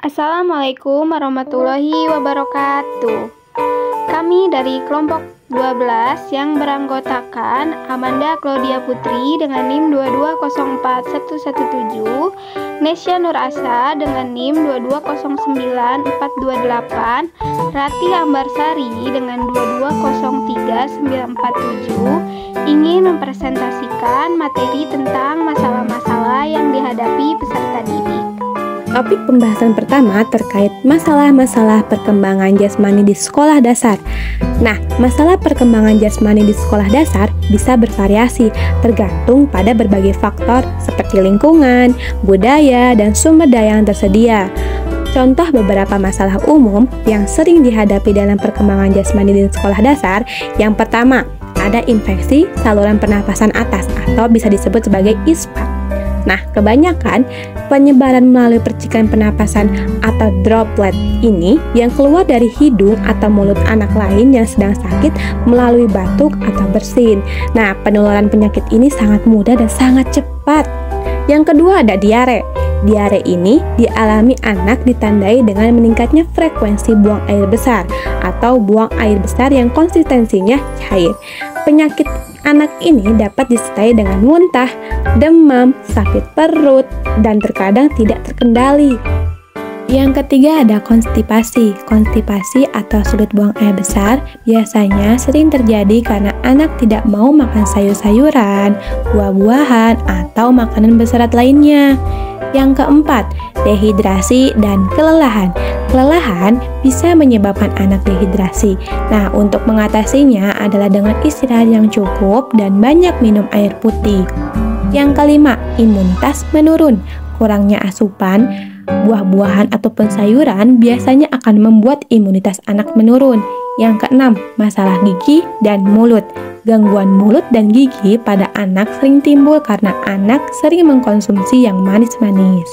Assalamualaikum warahmatullahi wabarakatuh. Kami dari kelompok 12 yang beranggotakan Amanda Claudia Putri dengan NIM 2204117, Nesya Nur Asa dengan NIM 2209428, Rati Ambarsari dengan 2203947 ingin mempresentasikan materi tentang masalah-masalah yang dihadapi peserta didik. Topik pembahasan pertama terkait masalah-masalah perkembangan jasmani di sekolah dasar. Nah, masalah perkembangan jasmani di sekolah dasar bisa bervariasi tergantung pada berbagai faktor seperti lingkungan, budaya, dan sumber daya yang tersedia. Contoh beberapa masalah umum yang sering dihadapi dalam perkembangan jasmani di sekolah dasar. Yang pertama, ada infeksi saluran pernapasan atas atau bisa disebut sebagai ISPA. Nah, kebanyakan penyebaran melalui percikan pernapasan atau droplet ini yang keluar dari hidung atau mulut anak lain yang sedang sakit melalui batuk atau bersin. Nah, penularan penyakit ini sangat mudah dan sangat cepat. Yang kedua ada diare. Diare ini dialami anak ditandai dengan meningkatnya frekuensi buang air besar atau buang air besar yang konsistensinya cair. Penyakit anak ini dapat disertai dengan muntah, demam, sakit perut, dan terkadang tidak terkendali. Yang ketiga ada konstipasi. Konstipasi atau sulit buang air besar biasanya sering terjadi karena anak tidak mau makan sayur-sayuran, buah-buahan, atau makanan berserat lainnya. Yang keempat, dehidrasi dan kelelahan. Kelelahan bisa menyebabkan anak dehidrasi. Nah, untuk mengatasinya adalah dengan istirahat yang cukup dan banyak minum air putih. Yang kelima, imunitas menurun. Kurangnya asupan, buah-buahan ataupun sayuran biasanya akan membuat imunitas anak menurun. Yang keenam, masalah gigi dan mulut. Gangguan mulut dan gigi pada anak sering timbul karena anak sering mengkonsumsi yang manis-manis.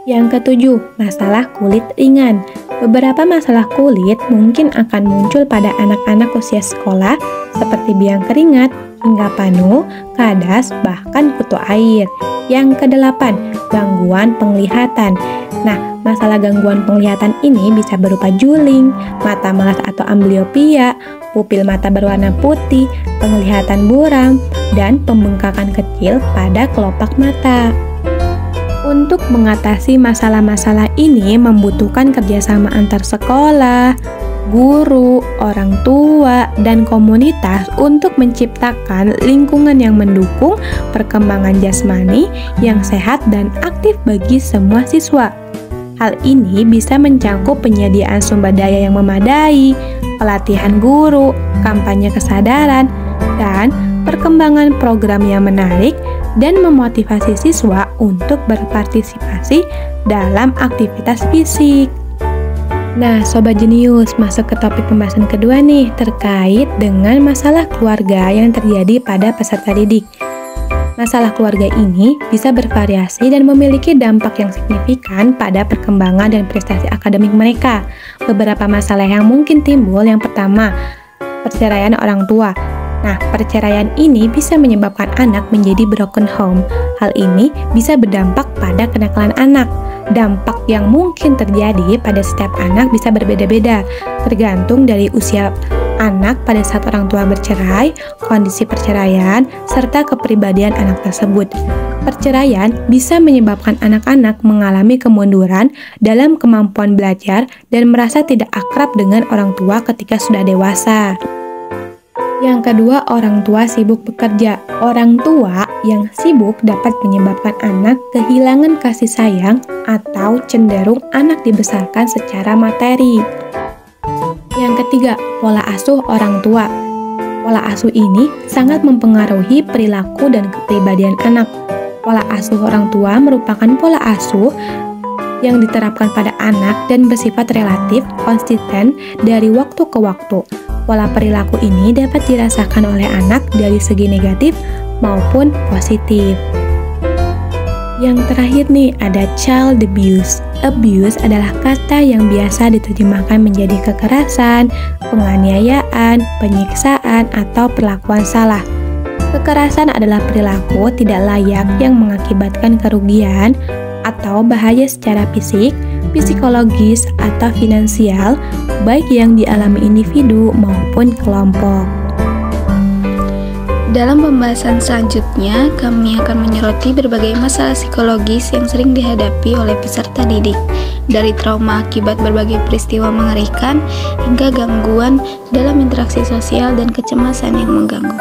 Yang ketujuh, masalah kulit ringan. Beberapa masalah kulit mungkin akan muncul pada anak-anak usia sekolah seperti biang keringat, hingga panu, kadas, bahkan kutu air. Yang kedelapan, gangguan penglihatan. Nah, masalah gangguan penglihatan ini bisa berupa juling, mata melas atau amblyopia, pupil mata berwarna putih, penglihatan buram, dan pembengkakan kecil pada kelopak mata. Untuk mengatasi masalah-masalah ini membutuhkan kerjasama antar sekolah, guru, orang tua, dan komunitas untuk menciptakan lingkungan yang mendukung perkembangan jasmani yang sehat dan aktif bagi semua siswa. Hal ini bisa mencakup penyediaan sumber daya yang memadai, pelatihan guru, kampanye kesadaran, dan perkembangan program yang menarik dan memotivasi siswa untuk berpartisipasi dalam aktivitas fisik. Nah, Sobat Jenius, masuk ke topik pembahasan kedua nih, terkait dengan masalah keluarga yang terjadi pada peserta didik. Masalah keluarga ini bisa bervariasi dan memiliki dampak yang signifikan pada perkembangan dan prestasi akademik mereka. Beberapa masalah yang mungkin timbul, yang pertama, perceraian orang tua. Nah, perceraian ini bisa menyebabkan anak menjadi broken home. Hal ini bisa berdampak pada kenakalan anak. Dampak yang mungkin terjadi pada setiap anak bisa berbeda-beda, tergantung dari usia anak pada saat orang tua bercerai, kondisi perceraian, serta kepribadian anak tersebut. Perceraian bisa menyebabkan anak-anak mengalami kemunduran dalam kemampuan belajar dan merasa tidak akrab dengan orang tua ketika sudah dewasa. Yang kedua, orang tua sibuk bekerja. Orang tua yang sibuk dapat menyebabkan anak kehilangan kasih sayang atau cenderung anak dibesarkan secara materi. Yang ketiga, pola asuh orang tua. Pola asuh ini sangat mempengaruhi perilaku dan kepribadian anak. Pola asuh orang tua merupakan pola asuh yang diterapkan pada anak dan bersifat relatif konsisten dari waktu ke waktu. Pola perilaku ini dapat dirasakan oleh anak dari segi negatif maupun positif. Yang terakhir nih, ada child abuse. Abuse adalah kata yang biasa diterjemahkan menjadi kekerasan, penganiayaan, penyiksaan, atau perlakuan salah. Kekerasan adalah perilaku tidak layak yang mengakibatkan kerugian atau bahaya secara fisik, psikologis, atau finansial, baik yang dialami individu maupun kelompok. Dalam pembahasan selanjutnya, kami akan menyoroti berbagai masalah psikologis yang sering dihadapi oleh peserta didik, dari trauma akibat berbagai peristiwa mengerikan hingga gangguan dalam interaksi sosial dan kecemasan yang mengganggu.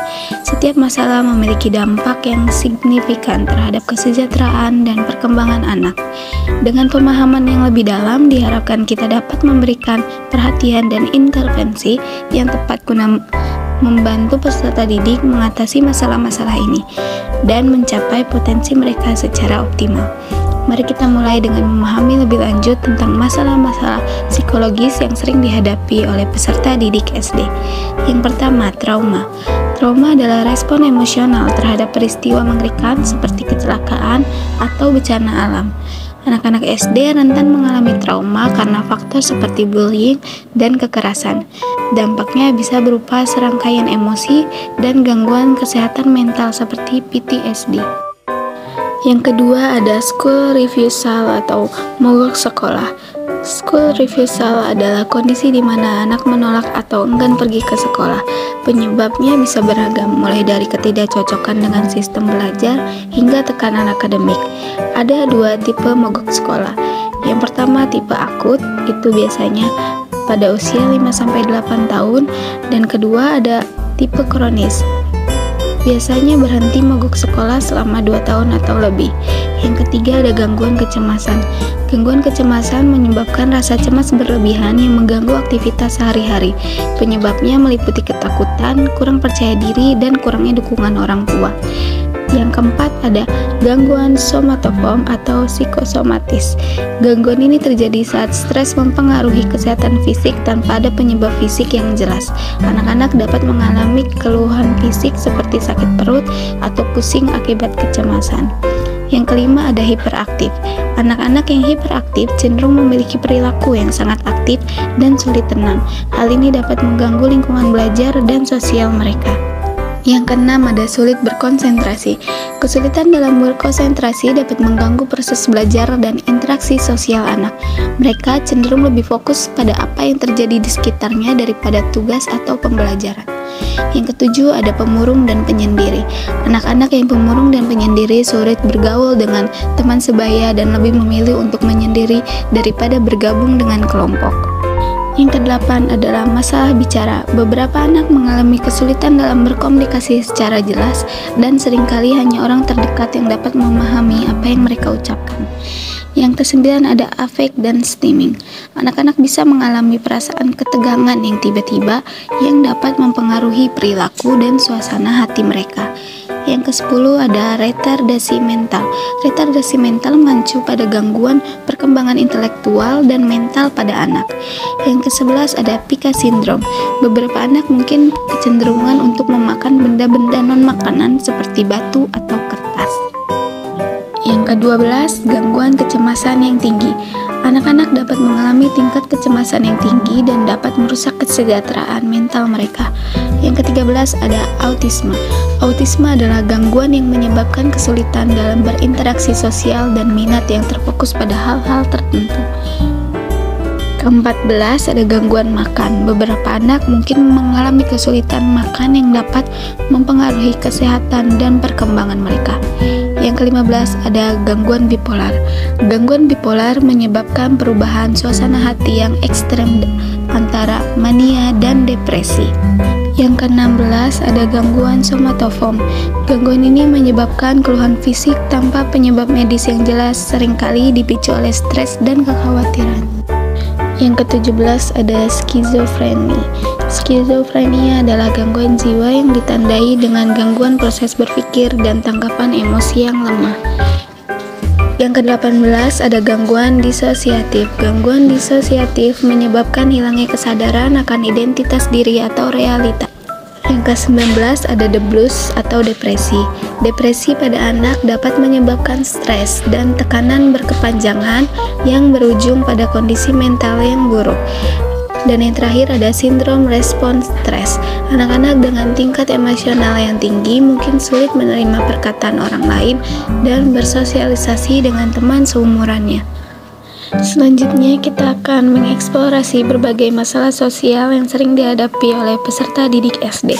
Setiap masalah memiliki dampak yang signifikan terhadap kesejahteraan dan perkembangan anak. Dengan pemahaman yang lebih dalam, diharapkan kita dapat memberikan perhatian dan intervensi yang tepat guna membantu peserta didik mengatasi masalah-masalah ini dan mencapai potensi mereka secara optimal. Mari kita mulai dengan memahami lebih lanjut tentang masalah-masalah psikologis yang sering dihadapi oleh peserta didik SD. Yang pertama, trauma. Trauma adalah respon emosional terhadap peristiwa mengerikan seperti kecelakaan atau bencana alam. Anak-anak SD rentan mengalami trauma karena faktor seperti bullying dan kekerasan. Dampaknya bisa berupa serangkaian emosi dan gangguan kesehatan mental seperti PTSD. Yang kedua ada school refusal atau mogok sekolah. School refusal adalah kondisi di mana anak menolak atau enggan pergi ke sekolah. Penyebabnya bisa beragam, mulai dari ketidakcocokan dengan sistem belajar hingga tekanan akademik. Ada dua tipe mogok sekolah. Yang pertama tipe akut, itu biasanya pada usia 5-8 tahun, dan kedua ada tipe kronis. Biasanya berhenti mogok sekolah selama 2 tahun atau lebih. Yang ketiga ada gangguan kecemasan. Gangguan kecemasan menyebabkan rasa cemas berlebihan yang mengganggu aktivitas sehari-hari. Penyebabnya meliputi ketakutan, kurang percaya diri, dan kurangnya dukungan orang tua. Yang keempat ada gangguan somatoform atau psikosomatis. Gangguan ini terjadi saat stres mempengaruhi kesehatan fisik tanpa ada penyebab fisik yang jelas. Anak-anak dapat mengalami keluhan fisik seperti sakit perut atau pusing akibat kecemasan. Yang kelima ada hiperaktif. Anak-anak yang hiperaktif cenderung memiliki perilaku yang sangat aktif dan sulit tenang. Hal ini dapat mengganggu lingkungan belajar dan sosial mereka. Yang keenam ada sulit berkonsentrasi. Kesulitan dalam berkonsentrasi dapat mengganggu proses belajar dan interaksi sosial anak. Mereka cenderung lebih fokus pada apa yang terjadi di sekitarnya daripada tugas atau pembelajaran. Yang ketujuh ada pemurung dan penyendiri. Anak-anak yang pemurung dan penyendiri sulit bergaul dengan teman sebaya dan lebih memilih untuk menyendiri daripada bergabung dengan kelompok. Yang kedelapan adalah masalah bicara. Beberapa anak mengalami kesulitan dalam berkomunikasi secara jelas dan seringkali hanya orang terdekat yang dapat memahami apa yang mereka ucapkan. Yang kesembilan ada afek dan stimming. Anak-anak bisa mengalami perasaan ketegangan yang tiba-tiba yang dapat mempengaruhi perilaku dan suasana hati mereka. Yang ke-10 ada retardasi mental. Retardasi mental mengacu pada gangguan perkembangan intelektual dan mental pada anak. Yang ke-11 ada Pica syndrome. Beberapa anak mungkin kecenderungan untuk memakan benda-benda non-makanan seperti batu atau kertas. Yang ke-12 gangguan kecemasan yang tinggi. Anak-anak dapat mengalami tingkat kecemasan yang tinggi dan dapat merusak kesejahteraan mental mereka. Yang ke-13 ada autisme. Autisme adalah gangguan yang menyebabkan kesulitan dalam berinteraksi sosial dan minat yang terfokus pada hal-hal tertentu. Ke-14 ada gangguan makan. Beberapa anak mungkin mengalami kesulitan makan yang dapat mempengaruhi kesehatan dan perkembangan mereka. Yang ke-15 ada gangguan bipolar. Gangguan bipolar menyebabkan perubahan suasana hati yang ekstrem antara mania dan depresi. Yang ke-16 ada gangguan somatoform. Gangguan ini menyebabkan keluhan fisik tanpa penyebab medis yang jelas, seringkali dipicu oleh stres dan kekhawatiran. Yang ke-17 ada skizofrenia. Skizofrenia adalah gangguan jiwa yang ditandai dengan gangguan proses berpikir dan tanggapan emosi yang lemah. Yang ke-18 ada gangguan disosiatif. Gangguan disosiatif menyebabkan hilangnya kesadaran akan identitas diri atau realitas. Yang ke-19 ada the blues atau depresi. Depresi pada anak dapat menyebabkan stres dan tekanan berkepanjangan yang berujung pada kondisi mental yang buruk. Dan yang terakhir ada sindrom respons stres. Anak-anak dengan tingkat emosional yang tinggi mungkin sulit menerima perkataan orang lain dan bersosialisasi dengan teman seumurannya. Selanjutnya kita akan mengeksplorasi berbagai masalah sosial yang sering dihadapi oleh peserta didik SD.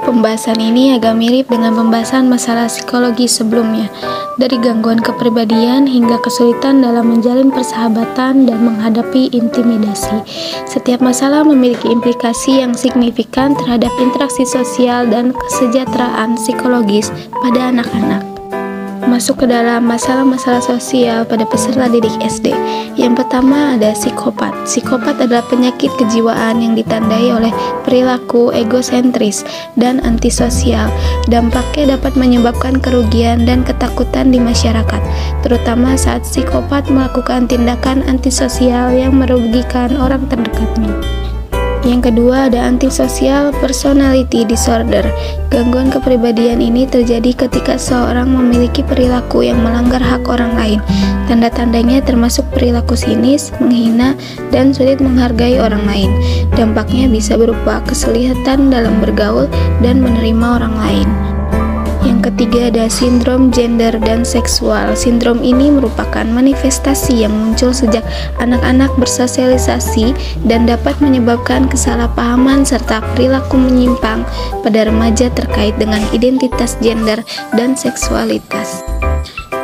Pembahasan ini agak mirip dengan pembahasan masalah psikologi sebelumnya, dari gangguan kepribadian hingga kesulitan dalam menjalin persahabatan dan menghadapi intimidasi. Setiap masalah memiliki implikasi yang signifikan terhadap interaksi sosial dan kesejahteraan psikologis pada anak-anak. Masuk ke dalam masalah-masalah sosial pada peserta didik SD. Yang pertama ada psikopat. Psikopat adalah penyakit kejiwaan yang ditandai oleh perilaku egosentris dan antisosial. Dampaknya dapat menyebabkan kerugian dan ketakutan di masyarakat, terutama saat psikopat melakukan tindakan antisosial yang merugikan orang terdekatnya. Yang kedua ada antisocial personality disorder. Gangguan kepribadian ini terjadi ketika seorang memiliki perilaku yang melanggar hak orang lain. Tanda-tandanya termasuk perilaku sinis, menghina, dan sulit menghargai orang lain. Dampaknya bisa berupa kesulitan dalam bergaul dan menerima orang lain. Yang ketiga ada sindrom gender dan seksual. Sindrom ini merupakan manifestasi yang muncul sejak anak-anak bersosialisasi dan dapat menyebabkan kesalahpahaman serta perilaku menyimpang pada remaja terkait dengan identitas gender dan seksualitas.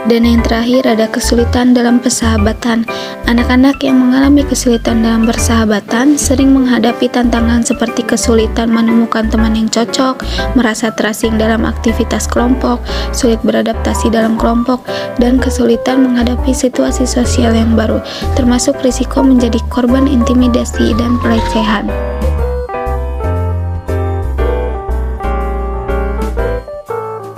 Dan yang terakhir ada kesulitan dalam persahabatan. Anak-anak yang mengalami kesulitan dalam bersahabatan sering menghadapi tantangan seperti kesulitan menemukan teman yang cocok, merasa terasing dalam aktivitas kelompok, sulit beradaptasi dalam kelompok, dan kesulitan menghadapi situasi sosial yang baru, termasuk risiko menjadi korban intimidasi dan pelecehan.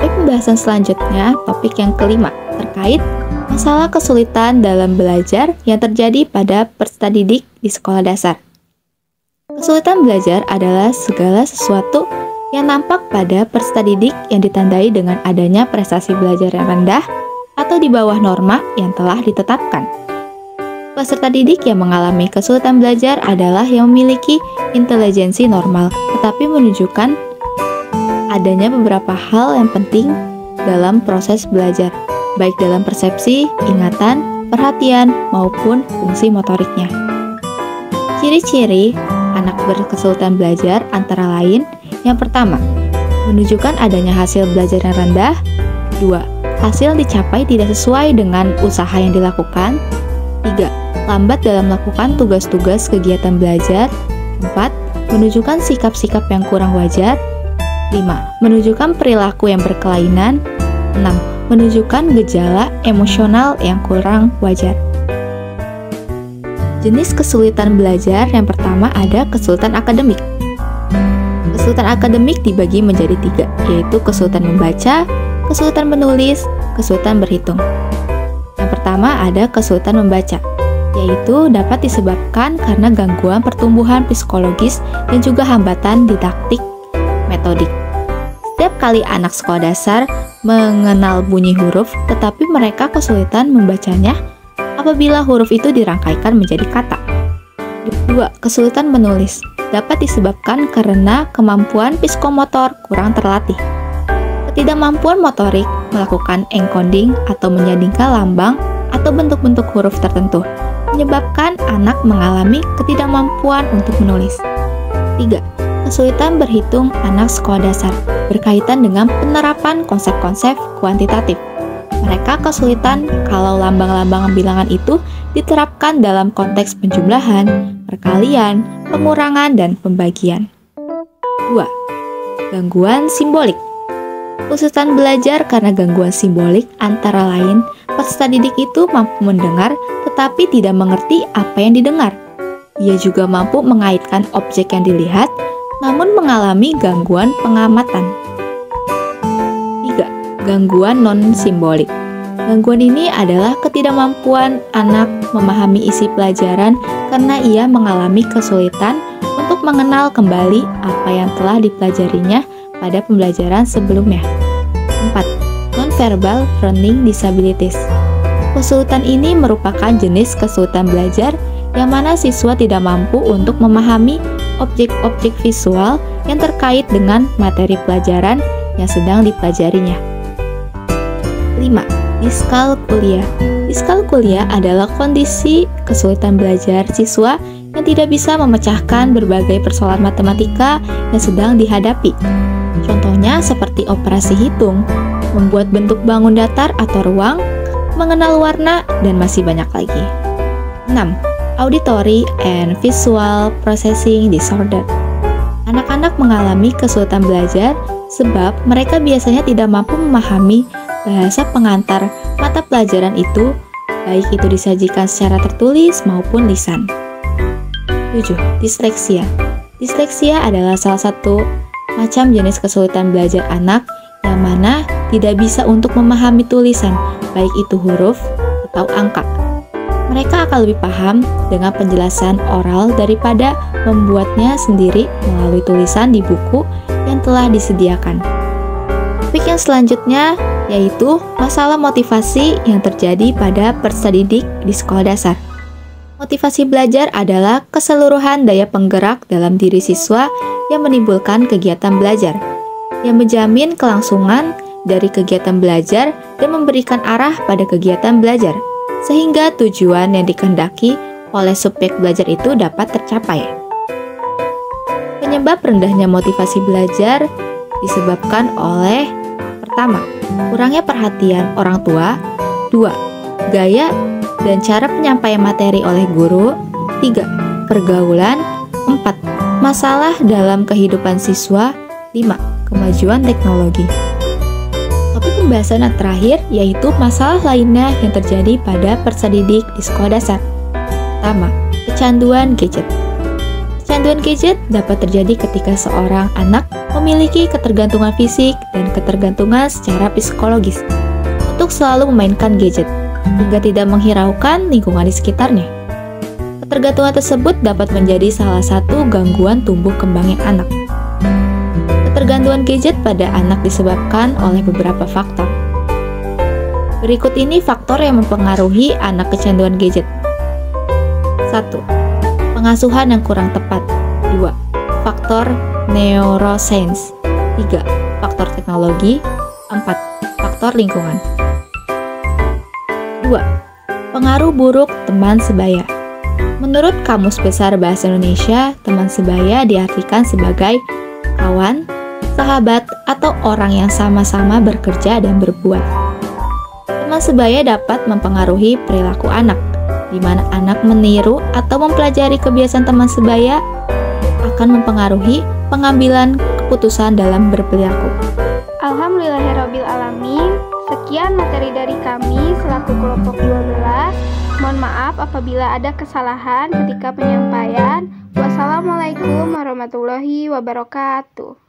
Pembahasan selanjutnya, topik yang kelima, terkait masalah kesulitan dalam belajar yang terjadi pada peserta didik di sekolah dasar. Kesulitan belajar adalah segala sesuatu yang nampak pada peserta didik yang ditandai dengan adanya prestasi belajar yang rendah atau di bawah norma yang telah ditetapkan. Peserta didik yang mengalami kesulitan belajar adalah yang memiliki intelijensi normal, tetapi menunjukkan adanya beberapa hal yang penting dalam proses belajar, baik dalam persepsi, ingatan, perhatian, maupun fungsi motoriknya. Ciri-ciri anak berkesulitan belajar antara lain, yang pertama, menunjukkan adanya hasil belajar yang rendah. 2. Hasil dicapai tidak sesuai dengan usaha yang dilakukan. 3. Lambat dalam melakukan tugas-tugas kegiatan belajar. 4. Menunjukkan sikap-sikap yang kurang wajar. 5. Menunjukkan perilaku yang berkelainan. 6. Menunjukkan gejala emosional yang kurang wajar. Jenis kesulitan belajar yang pertama ada kesulitan akademik. Kesulitan akademik dibagi menjadi 3, yaitu kesulitan membaca, kesulitan menulis, kesulitan berhitung. Yang pertama ada kesulitan membaca, yaitu dapat disebabkan karena gangguan pertumbuhan psikologis dan juga hambatan didaktik metodik. Setiap kali anak sekolah dasar mengenal bunyi huruf, tetapi mereka kesulitan membacanya apabila huruf itu dirangkaikan menjadi kata. 2. Kesulitan menulis dapat disebabkan karena kemampuan psikomotor kurang terlatih. Ketidakmampuan motorik melakukan encoding atau menyandingkan lambang atau bentuk-bentuk huruf tertentu menyebabkan anak mengalami ketidakmampuan untuk menulis. 3. Kesulitan berhitung anak sekolah dasar berkaitan dengan penerapan konsep-konsep kuantitatif. Mereka kesulitan kalau lambang-lambang bilangan itu diterapkan dalam konteks penjumlahan, perkalian, pengurangan, dan pembagian. 2. Gangguan simbolik. Kesulitan belajar karena gangguan simbolik antara lain peserta didik itu mampu mendengar tetapi tidak mengerti apa yang didengar. Ia juga mampu mengaitkan objek yang dilihat namun mengalami gangguan pengamatan. 3. Gangguan non-simbolik. Gangguan ini adalah ketidakmampuan anak memahami isi pelajaran karena ia mengalami kesulitan untuk mengenal kembali apa yang telah dipelajarinya pada pembelajaran sebelumnya. 4. Non-verbal learning disabilities. Kesulitan ini merupakan jenis kesulitan belajar yang mana siswa tidak mampu untuk memahami objek-objek visual yang terkait dengan materi pelajaran yang sedang dipelajarinya. 5. Diskalkulia. Diskalkulia adalah kondisi kesulitan belajar siswa yang tidak bisa memecahkan berbagai persoalan matematika yang sedang dihadapi. Contohnya seperti operasi hitung, membuat bentuk bangun datar atau ruang, mengenal warna, dan masih banyak lagi. 6. Auditory and Visual Processing Disorder. Anak-anak mengalami kesulitan belajar sebab mereka biasanya tidak mampu memahami bahasa pengantar mata pelajaran itu, baik itu disajikan secara tertulis maupun lisan. 7. Disleksia. Disleksia adalah salah satu macam jenis kesulitan belajar anak yang mana tidak bisa untuk memahami tulisan, baik itu huruf atau angka. Mereka akan lebih paham dengan penjelasan oral daripada membuatnya sendiri melalui tulisan di buku yang telah disediakan. Topik yang selanjutnya yaitu masalah motivasi yang terjadi pada peserta didik di sekolah dasar. Motivasi belajar adalah keseluruhan daya penggerak dalam diri siswa yang menimbulkan kegiatan belajar, yang menjamin kelangsungan dari kegiatan belajar dan memberikan arah pada kegiatan belajar, sehingga tujuan yang dikehendaki oleh subjek belajar itu dapat tercapai. Penyebab rendahnya motivasi belajar disebabkan oleh: pertama, kurangnya perhatian orang tua. 2. Gaya dan cara penyampaian materi oleh guru. 3. Pergaulan. 4. Masalah dalam kehidupan siswa. 5. Kemajuan teknologi. Topik pembahasan yang terakhir yaitu masalah lainnya yang terjadi pada peserta didik di sekolah dasar. Pertama, kecanduan gadget. Kecanduan gadget dapat terjadi ketika seorang anak memiliki ketergantungan fisik dan ketergantungan secara psikologis untuk selalu memainkan gadget, hingga tidak menghiraukan lingkungan di sekitarnya. Ketergantungan tersebut dapat menjadi salah satu gangguan tumbuh kembangnya anak. Ketergantungan gadget pada anak disebabkan oleh beberapa faktor. Berikut ini faktor yang mempengaruhi anak kecanduan gadget. 1. Pengasuhan yang kurang tepat. 2. Faktor neuroscience. 3. Faktor teknologi. 4. Faktor lingkungan. 2. Pengaruh buruk teman sebaya. Menurut Kamus Besar Bahasa Indonesia, teman sebaya diartikan sebagai kawan, sahabat, atau orang yang sama-sama bekerja dan berbuat. Teman sebaya dapat mempengaruhi perilaku anak, di mana anak meniru atau mempelajari kebiasaan teman sebaya akan mempengaruhi pengambilan keputusan dalam berperilaku. Alhamdulillahirrabbilalamin. Sekian materi dari kami selaku kelompok 12. Mohon maaf apabila ada kesalahan ketika penyampaian. Wassalamualaikum warahmatullahi wabarakatuh.